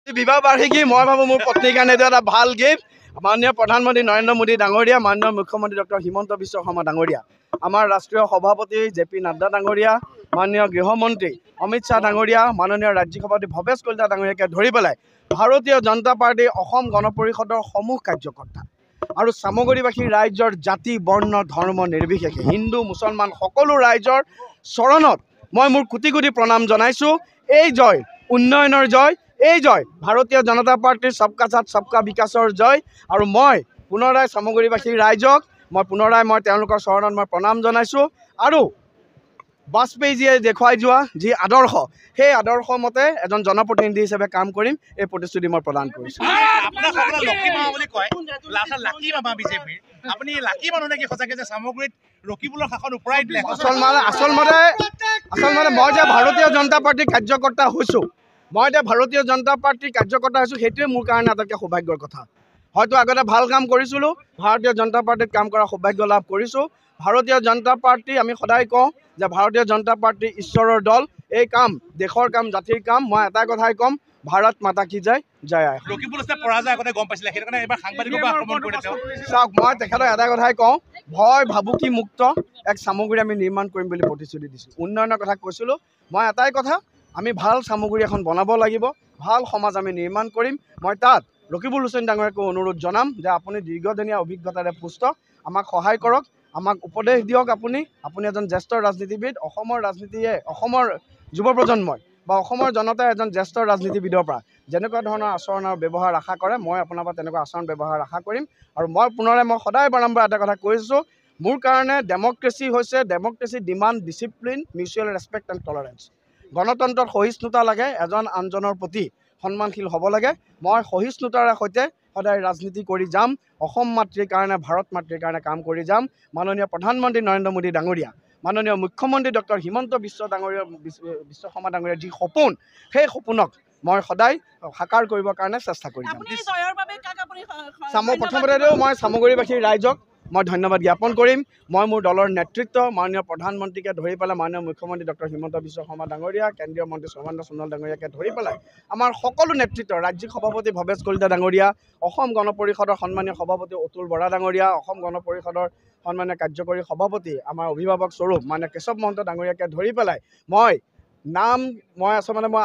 বিবাহ বাৰ্ষিকী মই ভাবোঁ মোৰ পত্নীৰ কাৰণে এইটো এটা ভাল গিফ্ট। মাননীয় প্ৰধানমন্ত্ৰী নৰেন্দ্ৰ মোদী ডাঙৰীয়া, মাননীয় মুখ্যমন্ত্ৰী ডক্টৰ হিমন্ত বিশ্ব শৰ্মা ডাঙৰীয়া, আমাৰ ৰাষ্ট্ৰীয় সভাপতি জে.পি. নাড্ডা ডাঙৰীয়া, মাননীয় গৃহমন্ত্ৰী অমিত শ্বাহ ডাঙৰীয়া, মাননীয় ৰাজ্যিক সভাপতি ভৱেশ কলিতা ডাঙৰীয়াকে ধৰি পেলাই ভাৰতীয় জনতা পাৰ্টি অসম গণ পৰিষদৰ সমূহ কাৰ্যকৰ্তা আৰু চামগুৰিবাসী ৰাইজৰ জাতি বৰ্ণ ধৰ্ম নিৰ্বিশেষে হিন্দু মুছলমান সকলো ৰাইজৰ চৰণত মই মোৰ কোটি কোটি প্ৰণাম জনাইছোঁ। এই জয় উন্নয়নৰ জয়, এই জয় ভাৰতীয় জনতা পাৰ্টিৰ সবকা সাথ সবকা বিকাশৰ জয়। আৰু মই পুনৰাই চামগুৰিবাসী ৰাইজক মই তেওঁলোকৰ চৰণত মই প্ৰণাম জনাইছোঁ। আৰু বাজপেয়ীজীয়ে দেখুৱাই যোৱা যি আদৰ্শ, সেই আদৰ্শ মতে এজন জনপ্ৰতিনিধি হিচাপে কাম কৰিম, এই প্ৰতিশ্ৰুতি মই প্ৰদান কৰিছোঁ। আচলতে মই যে ভাৰতীয় জনতা পাৰ্টিৰ কাৰ্যকৰ্তা হৈছোঁ, সেইটোৱে মোৰ কাৰণে আটাইতকৈ সৌভাগ্যৰ কথা। হয়তো আগতে ভাল কাম কৰিছিলোঁ, ভাৰতীয় জনতা পাৰ্টিত কাম কৰাৰ সৌভাগ্য লাভ কৰিছোঁ। ভাৰতীয় জনতা পাৰ্টি আমি সদায় কওঁ যে ভাৰতীয় জনতা পাৰ্টি ঈশ্বৰৰ দল। এই কাম দেশৰ কাম, জাতিৰ কাম। মই এটাই কথাই ক'ম, ভাৰত মাতা কি জয়, জয় আই। চাওক, মই তেখেতক এটাই কথাই কওঁ, ভয় ভাবুকি মুক্ত এক চামগুৰি আমি নিৰ্মাণ কৰিম বুলি প্ৰতিশ্ৰুতি দিছোঁ। উন্নয়নৰ কথা কৈছিলোঁ, মই এটাই কথা, আমি ভাল চামগুৰি এখন বনাব লাগিব, ভাল সমাজ আমি নিৰ্মাণ কৰিম। মই তাত ৰকিবুল হুছেইন ডাঙৰীয়াকো অনুৰোধ জনাম যে আপুনি দীৰ্ঘদিনীয়া অভিজ্ঞতাৰে পুষ্ট, আমাক সহায় কৰক, আমাক উপদেশ দিয়ক। আপুনি এজন জ্যেষ্ঠ ৰাজনীতিবিদ। অসমৰ ৰাজনীতিয়ে, অসমৰ যুৱ প্ৰজন্মই বা অসমৰ জনতাই এজন জ্যেষ্ঠ ৰাজনীতিবিদৰ পৰা যেনেকুৱা ধৰণৰ আচৰণ আৰু ব্যৱহাৰ আশা কৰে, মই আপোনাৰ পৰা তেনেকুৱা আচৰণ ব্যৱহাৰ আশা কৰিম। আৰু মই সদায় বাৰম্বাৰ এটা কথা কৈছোঁ, মোৰ কাৰণে ডেম'ক্ৰেচি হৈছে democracy demand discipline mutual respect and tolerance. গণতন্ত্ৰত সহিষ্ণুতা লাগে, এজন আনজনৰ প্ৰতি সন্মানশীল হ'ব লাগে। মই সহিষ্ণুতাৰে সৈতে সদায় ৰাজনীতি কৰি যাম, অসম মাতৃৰ কাৰণে, ভাৰত মাতৃৰ কাৰণে কাম কৰি যাম। মাননীয় প্ৰধানমন্ত্ৰী নৰেন্দ্ৰ মোদী ডাঙৰীয়া, মাননীয় মুখ্যমন্ত্ৰী ডক্টৰ হিমন্ত বিশ্ব শৰ্মা ডাঙৰীয়াৰ যি সপোন, সেই সপোনক মই সদায় সাকাৰ কৰিবৰ কাৰণে চেষ্টা কৰি যাম। প্ৰথমতে মই চামগুৰিবাসী ৰাইজক মই ধন্যবাদ জ্ঞাপন কৰিম। মই মোৰ দলৰ নেতৃত্ব মাননীয় প্ৰধানমন্ত্ৰীকে ধৰি পেলাই মাননীয় মুখ্যমন্ত্ৰী ডক্টৰ হিমন্ত বিশ্ব শৰ্মা ডাঙৰীয়া, কেন্দ্ৰীয় মন্ত্ৰী সৰ্বানন্দ সোণোৱাল ডাঙৰীয়াকে ধৰি পেলাই আমাৰ সকলো নেতৃত্ব, ৰাজ্যিক সভাপতি ভৱেশ কলিতা ডাঙৰীয়া, অসম গণ পৰিষদৰ সন্মানীয় সভাপতি অতুল বৰা ডাঙৰীয়া, অসম গণ পৰিষদৰ সন্মানীয় কাৰ্যকৰী সভাপতি আমাৰ অভিভাৱক স্বৰূপ মাননীয় কেশৱ মহন্ত ডাঙৰীয়াকে ধৰি পেলাই মই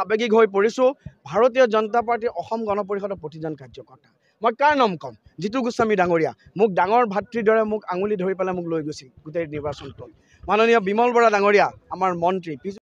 আৱেগিক হৈ পৰিছোঁ। ভাৰতীয় জনতা পাৰ্টীৰ অসম গণ পৰিষদৰ প্ৰতিজন কাৰ্যকৰ্তা, মই কাৰ নাম ক'ম, জিতু গোস্বামী ডাঙৰীয়া মোক ডাঙৰ ভাতৃৰ দৰে মোক আঙুলি ধৰি পেলাই মোক লৈ গৈছিল গোটেই নিৰ্বাচনটোত। মাননীয় বিমল বৰা ডাঙৰীয়া আমাৰ মন্ত্ৰী,